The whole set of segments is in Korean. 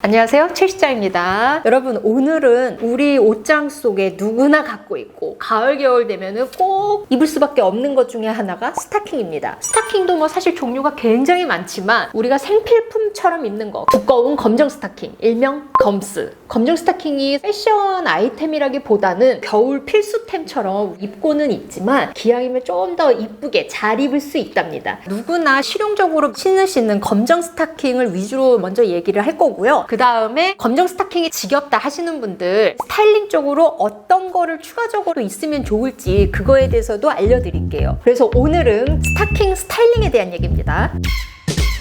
안녕하세요, 최시자입니다. 여러분, 오늘은 우리 옷장 속에 누구나 갖고 있고 가을 겨울 되면은 꼭 입을 수밖에 없는 것 중에 하나가 스타킹입니다. 스타킹도 뭐 사실 종류가 굉장히 많지만 우리가 생필품처럼 입는 거, 두꺼운 검정 스타킹, 일명 검스. 검정 스타킹이 패션 아이템이라기보다는 겨울 필수템처럼 입고는 있지만 기왕이면 좀 더 이쁘게 잘 입을 수 있답니다. 누구나 실용적으로 신을 수 있는 검정 스타킹을 위주로 먼저 얘기를 할 거고요. 그 다음에 검정 스타킹이 지겹다 하시는 분들, 스타일링 쪽으로 어떤 거를 추가적으로 있으면 좋을지 그거에 대해서도 알려드릴게요. 그래서 오늘은 스타킹 스타일링에 대한 얘기입니다.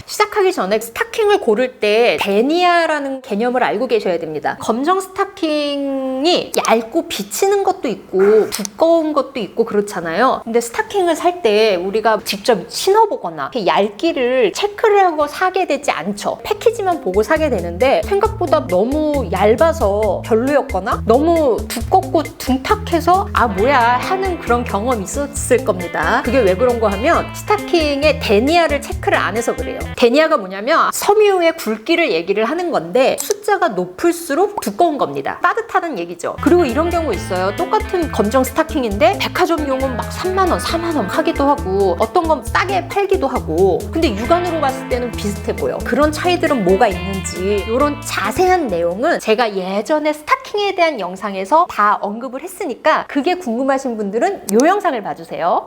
시작하기 전에 스타킹을 고를 때 데니아라는 개념을 알고 계셔야 됩니다. 검정 스타킹이 얇고 비치는 것도 있고 두꺼운 것도 있고 그렇잖아요. 근데 스타킹을 살 때 우리가 직접 신어보거나 얇기를 체크를 하고 사게 되지 않죠. 패키지만 보고 사게 되는데 생각보다 너무 얇아서 별로였거나 너무 두껍고 둔탁해서 아 뭐야 하는 그런 경험이 있었을 겁니다. 그게 왜 그런 거 하면 스타킹의 데니아를 체크를 안 해서 그래요. 데니아가 뭐냐면 섬유의 굵기를 얘기를 하는 건데 숫자가 높을수록 두꺼운 겁니다. 따뜻하다는 얘기죠. 그리고 이런 경우 있어요. 똑같은 검정 스타킹인데 백화점용은 막 3만원, 4만원 하기도 하고 어떤 건 싸게 팔기도 하고 근데 육안으로 봤을 때는 비슷해 보여. 그런 차이들은 뭐가 있는지 이런 자세한 내용은 제가 예전에 스타킹에 대한 영상에서 다 언급을 했으니까 그게 궁금하신 분들은 이 영상을 봐주세요.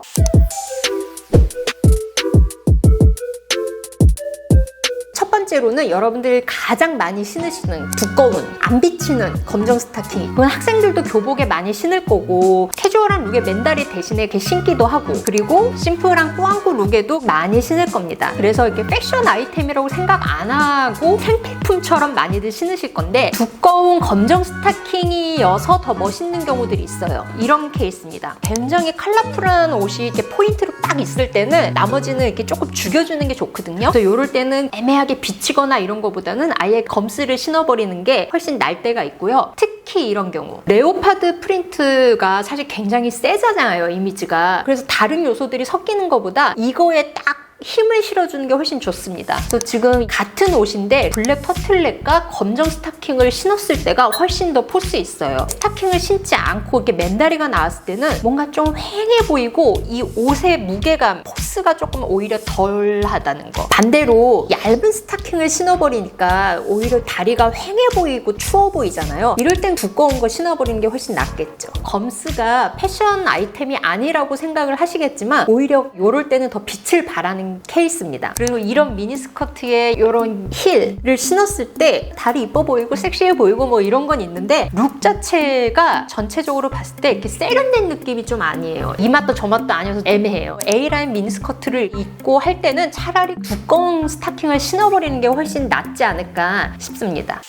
첫 번째로는 여러분들이 가장 많이 신으시는 두꺼운, 안 비치는 검정 스타킹. 그건 학생들도 교복에 많이 신을 거고 캐주얼한 룩에 맨다리 대신에 이렇게 신기도 하고 그리고 심플한 꾸안꾸 룩에도 많이 신을 겁니다. 그래서 이렇게 패션 아이템이라고 생각 안 하고 생필품처럼 많이들 신으실 건데 두꺼운 검정 스타킹이어서 더 멋있는 경우들이 있어요. 이런 케이스입니다. 굉장히 컬러풀한 옷이 이렇게 포인트로 딱 있을 때는 나머지는 이렇게 조금 죽여주는 게 좋거든요. 그래서 이럴 때는 애매하게 비치거나 이런 거보다는 아예 검스를 신어버리는 게 훨씬 날 때가 있고요. 특히 이런 경우 레오파드 프린트가 사실 굉장히 세잖아요, 이미지가. 그래서 다른 요소들이 섞이는 것보다 이거에 딱 힘을 실어주는 게 훨씬 좋습니다. 그래서 지금 같은 옷인데 블랙 터틀넥과 검정 스타킹을 신었을 때가 훨씬 더 포스 있어요. 스타킹을 신지 않고 이렇게 맨다리가 나왔을 때는 뭔가 좀 휑해 보이고 이 옷의 무게감, 포스가 조금 오히려 덜하다는 거. 반대로 얇은 스타킹을 신어버리니까 오히려 다리가 휑해 보이고 추워 보이잖아요. 이럴 땐 두꺼운 거 신어버리는 게 훨씬 낫겠죠. 검스가 패션 아이템이 아니라고 생각을 하시겠지만 오히려 이럴 때는 더 빛을 발하는 케이스입니다. 그리고 이런 미니스커트에 이런 힐을 신었을 때 다리 이뻐 보이고 섹시해 보이고 뭐 이런 건 있는데 룩 자체가 전체적으로 봤을 때 이렇게 세련된 느낌이 좀 아니에요. 이 맛도 저 맛도 아니어서 애매해요. A라인 미니스커트를 입고 할 때는 차라리 두꺼운 스타킹을 신어버리는 게 훨씬 낫지 않을까 싶습니다.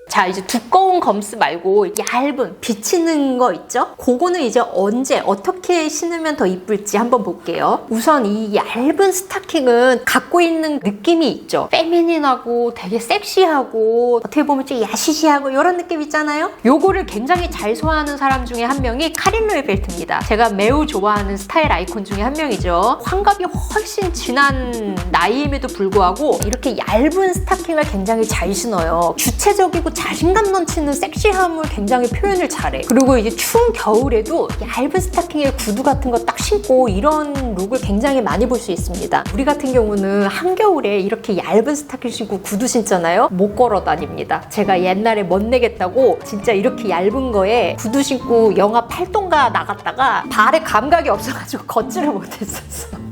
자, 이제 두꺼운 검스 말고 얇은 비치는 거 있죠? 그거는 이제 언제 어떻게 신으면 더 이쁠지 한번 볼게요. 우선 이 얇은 스타킹은 갖고 있는 느낌이 있죠. 페미닌하고 되게 섹시하고 어떻게 보면 좀 야시시하고 이런 느낌 있잖아요. 요거를 굉장히 잘 소화하는 사람 중에 한 명이 카린 로에벨트입니다. 제가 매우 좋아하는 스타일 아이콘 중에 한 명이죠. 환갑이 훨씬 지난 나이임에도 불구하고 이렇게 얇은 스타킹을 굉장히 잘 신어요. 주체적이고 자신감 넘치는 섹시함을 굉장히 표현을 잘해. 그리고 이제 추운 겨울에도 얇은 스타킹에 구두 같은 거 딱 신고 이런 룩을 굉장히 많이 볼 수 있습니다. 우리 같은 경우는 한겨울에 이렇게 얇은 스타킹 신고 구두 신잖아요. 못 걸어 다닙니다. 제가 옛날에 멋내겠다고 진짜 이렇게 얇은 거에 구두 신고 영하 8도인가 나갔다가 발에 감각이 없어가지고 걷지를 못했었어.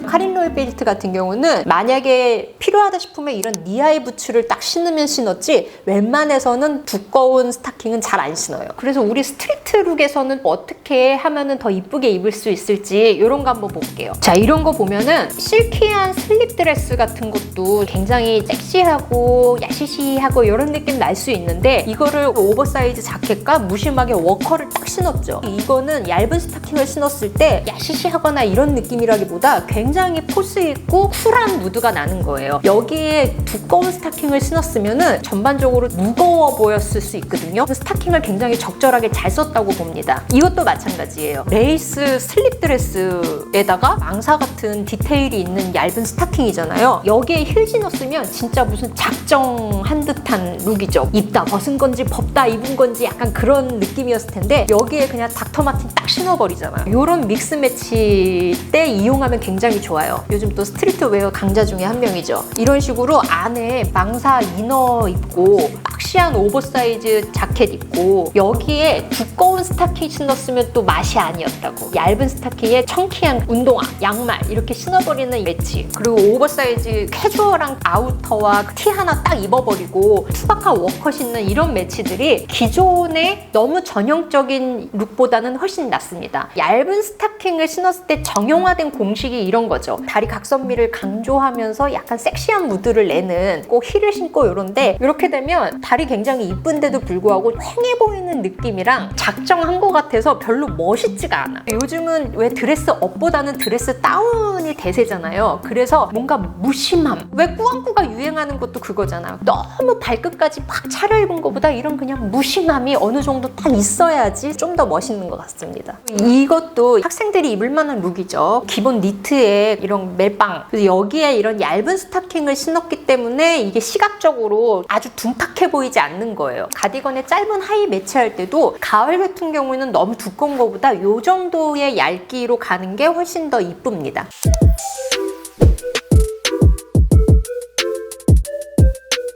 카린 로에벨트 같은 경우는 만약에 필요하다 싶으면 이런 니아이 부츠를 딱 신으면 신었지 웬만해서는 두꺼운 스타킹은 잘 안 신어요. 그래서 우리 스트리트 룩에서는 어떻게 하면은 더 이쁘게 입을 수 있을지 이런 거 한번 볼게요. 자, 이런 거 보면은 실키한 슬립 드레스 같은 것도 굉장히 섹시하고 야시시하고 이런 느낌 날 수 있는데 이거를 오버사이즈 자켓과 무심하게 워커를 딱 신었죠. 이거는 얇은 스타킹을 신었을 때 야시시하거나 이런 느낌이라기보다 굉장히 굉장히 포스 있고 쿨한 무드가 나는 거예요. 여기에 두꺼운 스타킹을 신었으면 전반적으로 무거워 보였을 수 있거든요. 스타킹을 굉장히 적절하게 잘 썼다고 봅니다. 이것도 마찬가지예요. 레이스 슬립 드레스에다가 망사 같은 디테일이 있는 얇은 스타킹이잖아요. 여기에 힐 신었으면 진짜 무슨 작정한 듯한 룩이죠. 입다 벗은 건지 법다 입은 건지 약간 그런 느낌이었을 텐데 여기에 그냥 닥터 마틴 딱 신어버리잖아요. 이런 믹스 매치 때 이용하면 굉장히 좋아요. 요즘 또 스트리트웨어 강자 중에 한 명이죠. 이런 식으로 안에 망사 이너 입고 박시한 오버사이즈 자켓 입고 여기에 두꺼운 스타킹 신었으면 또 맛이 아니었다고. 얇은 스타킹에 청키한 운동화, 양말 이렇게 신어버리는 매치. 그리고 오버사이즈 캐주얼한 아우터와 티 하나 딱 입어버리고 투박한 워커 신는 이런 매치들이 기존의 너무 전형적인 룩보다는 훨씬 낫습니다. 얇은 스타킹을 신었을 때 정형화된 공식이 이런 거죠. 다리 각선미를 강조하면서 약간 섹시한 무드를 내는 꼭 힐을 신고 이런데 이렇게 되면 다리 굉장히 이쁜데도 불구하고 휑해 보이는 느낌이랑 작정한 것 같아서 별로 멋있지가 않아. 요즘은 왜 드레스 업보다는 드레스 다운이 대세잖아요. 그래서 뭔가 무심함. 왜 꾸안꾸가 유행하는 것도 그거잖아요. 너무 발끝까지 막 차려입은 것보다 이런 그냥 무심함이 어느 정도 딱 있어야지 좀 더 멋있는 것 같습니다. 이것도 학생들이 입을 만한 룩이죠. 기본 니트에 이런 멜빵. 그래서 여기에 이런 얇은 스타킹을 신었기 때문에 이게 시각적으로 아주 둔탁해 보이지 않는 거예요. 가디건에 짧은 하의 매치할 때도 가을 같은 경우에는 너무 두꺼운 것보다 이 정도의 얇기로 가는 게 훨씬 더 이쁩니다.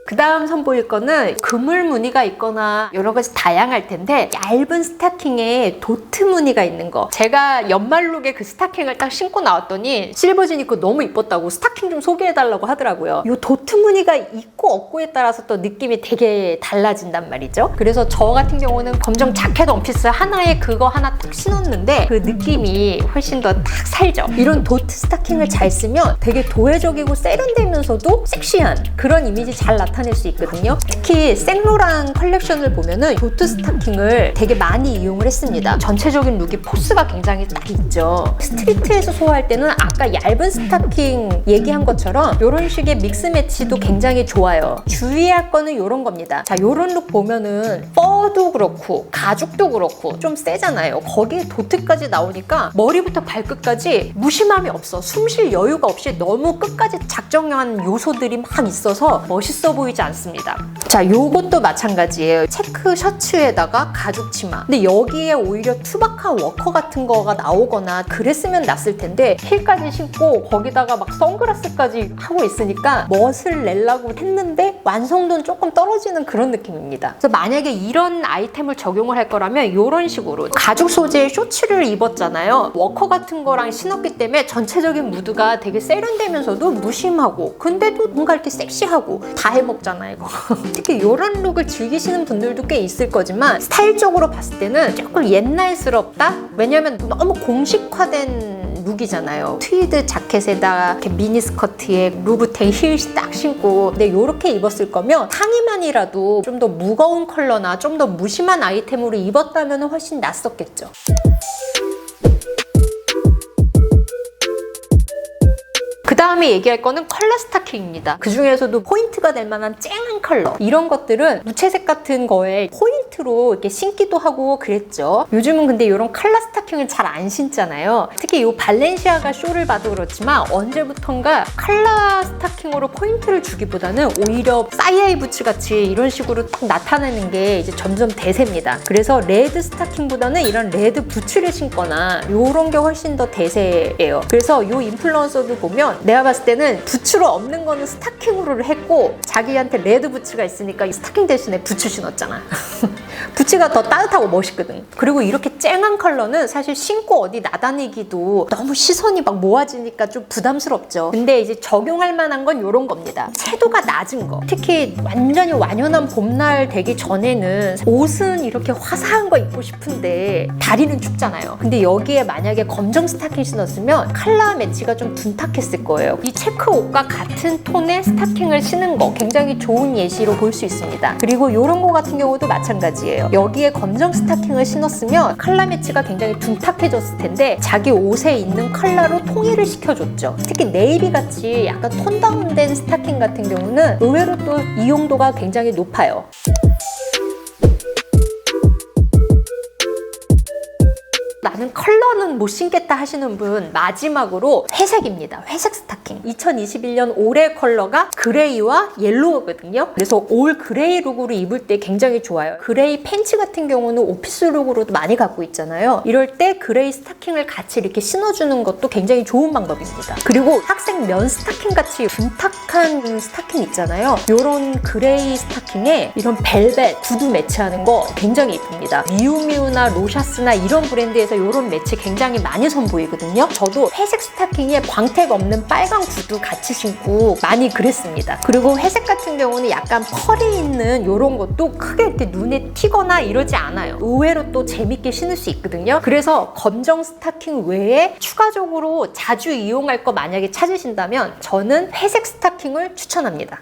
그 다음 선보일 거는 그물 무늬가 있거나 여러 가지 다양할 텐데 얇은 스타킹에 도트 무늬가 있는 거. 제가 연말룩에 그 스타킹을 딱 신고 나왔더니 실버진 입고 너무 이뻤다고 스타킹 좀 소개해달라고 하더라고요. 이 도트 무늬가 있고 없고에 따라서 또 느낌이 되게 달라진단 말이죠. 그래서 저 같은 경우는 검정 자켓 원피스 하나에 그거 하나 딱 신었는데 그 느낌이 훨씬 더 딱 살죠. 이런 도트 스타킹을 잘 쓰면 되게 도회적이고 세련되면서도 섹시한 그런 이미지 잘 나타낼 수 있거든요. 특히 생로랑 컬렉션을 보면은 도트 스타킹을 되게 많이 이용을 했습니다. 전체적인 룩이 포스가 굉장히 딱 있죠. 스트리트에서 소화할 때는 아까 얇은 스타킹 얘기한 것처럼 이런 식의 믹스 매치도 굉장히 좋아요. 주의할 거는 이런 겁니다. 자, 이런 룩 보면은 뻐도 그렇고 가죽도 그렇고 좀 세잖아요. 거기에 도트까지 나오니까 머리부터 발끝까지 무심함이 없어. 숨 쉴 여유가 없이 너무 끝까지 작정한 요소들이 막 있어서 멋있어 보이지 않습니다. 자, 요것도 마찬가지예요. 체크 셔츠에다가 가죽 치마. 근데 여기에 오히려 투박한 워커 같은 거가 나오거나 그랬으면 낫을 텐데 힐까지 신고 거기다가 막 선글라스까지 하고 있으니까 멋을 내려고 했는데 완성도는 조금 떨어지는 그런 느낌입니다. 그래서 만약에 이런 아이템을 적용을 할 거라면 이런 식으로 가죽 소재의 쇼츠를 입었잖아요. 워커 같은 거랑 신었기 때문에 전체적인 무드가 되게 세련되면서도 무심하고 근데도 뭔가 이렇게 섹시하고 다 해먹잖아요, 이거. 특히 이런 룩을 즐기시는 분들도 꽤 있을 거지만 스타일적으로 봤을 때는 조금 옛날스럽다? 왜냐면 너무 공식화된 룩이잖아요. 트위드 자켓에다가 이렇게 미니스커트에 루브텐 힐 딱 신고 근데 이렇게 입었을 거면 상의만이라도 좀 더 무거운 컬러나 좀 더 무심한 아이템으로 입었다면 훨씬 낫었겠죠. 그 다음에 얘기할 거는 컬러 스타킹입니다. 그 중에서도 포인트가 될 만한 쨍한 컬러 이런 것들은 무채색 같은 거에 포인트로 이렇게 신기도 하고 그랬죠. 요즘은 근데 이런 컬러 스타킹을 잘 안 신잖아요. 특히 이 발렌시아가 쇼를 봐도 그렇지만 언제부턴가 컬러 스타킹으로 포인트를 주기보다는 오히려 사이아이 부츠 같이 이런 식으로 딱 나타내는 게 이제 점점 대세입니다. 그래서 레드 스타킹보다는 이런 레드 부츠를 신거나 이런 게 훨씬 더 대세예요. 그래서 이 인플루언서도 보면 내가 봤을 때는 부츠로 없는 거는 스타킹으로 했고 자기한테 레드 부츠가 있으니까 이 스타킹 대신에 부츠 신었잖아. 부츠가 더 따뜻하고 멋있거든. 그리고 이렇게 쨍한 컬러는 사실 신고 어디 나다니기도 너무 시선이 막 모아지니까 좀 부담스럽죠. 근데 이제 적용할 만한 건 이런 겁니다. 채도가 낮은 거. 특히 완전히 완연한 봄날 되기 전에는 옷은 이렇게 화사한 거 입고 싶은데 다리는 춥잖아요. 근데 여기에 만약에 검정 스타킹 신었으면 컬러 매치가 좀 둔탁했을 거예요. 이 체크 옷과 같은 톤의 스타킹을 신은 거 굉장히 좋은 예시로 볼 수 있습니다. 그리고 이런 거 같은 경우도 마찬가지예요. 여기에 검정 스타킹을 신었으면 컬러 매치가 굉장히 둔탁해졌을 텐데 자기 옷에 있는 컬러로 통일을 시켜줬죠. 특히 네이비 같이 약간 톤 다운된 스타킹 같은 경우는 의외로 또 이용도가 굉장히 높아요. 나는 컬러는 못 신겠다 하시는 분, 마지막으로 회색입니다. 회색 스타킹. 2021년 올해 컬러가 그레이와 옐로우거든요. 그래서 올 그레이 룩으로 입을 때 굉장히 좋아요. 그레이 팬츠 같은 경우는 오피스 룩으로도 많이 갖고 있잖아요. 이럴 때 그레이 스타킹을 같이 이렇게 신어주는 것도 굉장히 좋은 방법입니다. 그리고 학생 면 스타킹 같이 둔탁한 스타킹 있잖아요. 이런 그레이 스타킹에 이런 벨벳, 구두 매치하는 거 굉장히 이쁩니다. 미우미우나 로샤스나 이런 브랜드에서 이런 매치 굉장히 많이 선보이거든요. 저도 회색 스타킹에 광택 없는 빨간 구두 같이 신고 많이 그랬습니다. 그리고 회색 같은 경우는 약간 펄이 있는 이런 것도 크게 이렇게 눈에 튀거나 이러지 않아요. 의외로 또 재밌게 신을 수 있거든요. 그래서 검정 스타킹 외에 추가적으로 자주 이용할 거 만약에 찾으신다면 저는 회색 스타킹을 추천합니다.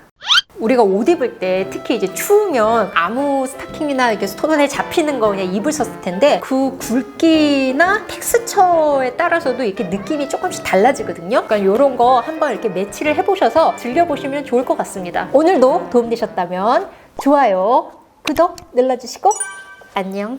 우리가 옷 입을 때 특히 이제 추우면 아무 스타킹이나 이렇게 손에 잡히는 거 그냥 입을 썼을 텐데 그 굵기나 텍스처에 따라서도 이렇게 느낌이 조금씩 달라지거든요. 그러니까 이런 거 한번 이렇게 매치를 해보셔서 즐겨보시면 좋을 것 같습니다. 오늘도 도움되셨다면 좋아요, 구독 눌러주시고 안녕.